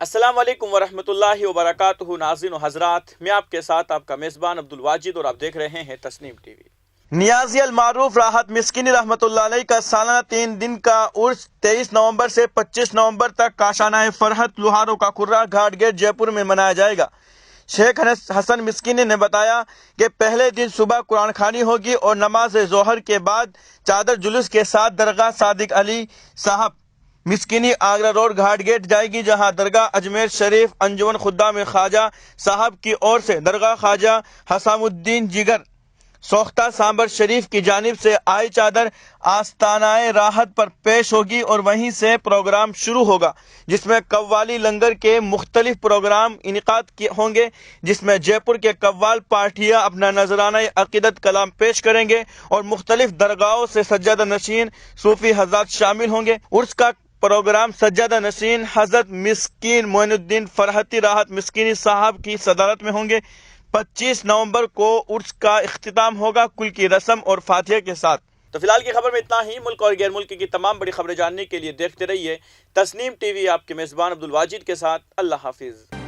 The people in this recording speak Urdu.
السلام علیکم ورحمۃ اللہ وبرکاتہ ناظرین و حضرات، میں آپ کے ساتھ آپ کا میزبان عبدالواجد اور آپ دیکھ رہے ہیں تسنیم ٹی وی۔ نیازی المعروف راحت مسکینی رحمۃ اللہ علیہ کا سالانہ 3 دن کا عرس 23 نومبر سے 25 نومبر تک کاشانہ فرحت لوہاروں کا کرہ گھاٹ گیٹ جے پور میں منایا جائے گا۔ شیخ حسن مسکینی نے بتایا کہ پہلے دن صبح قرآن خوانی ہوگی اور نماز ظہر کے بعد چادر جلوس کے ساتھ درگاہ صادق علی صاحب مسکینی آگرہ روڈ گھاٹ گیٹ جائے گی، جہاں درگاہ اجمیر شریف انجمن خدام خواجہ صاحب کی اور سے درگاہ خواجہ حسام الدین جگر سوختہ سامبر شریف کی جانب سے آئی چادر آستانہ راحت پر پیش ہوگی اور وہیں سے پروگرام شروع ہوگا، جس میں قوالی لنگر کے مختلف پروگرام انعقاد ہوں گے، جس میں جے پور کے قوال پارٹیاں اپنا نذرانہ عقیدت کلام پیش کریں گے اور مختلف درگاہوں سے سجادہ نشین صوفی حضرات شامل ہوں گے۔ عرس کا پروگرام سجادہ نشین حضرت مسکین معین الدین فرحتی راحت مسکینی صاحب کی صدارت میں ہوں گے۔ 25 نومبر کو عرس کا اختتام ہوگا کل کی رسم اور فاتحہ کے ساتھ۔ تو فی الحال کی خبر میں اتنا ہی۔ ملک اور غیر ملک کی تمام بڑی خبریں جاننے کے لیے دیکھتے رہیے تسنیم ٹی وی، آپ کے میزبان عبدالواجد کے ساتھ۔ اللہ حافظ۔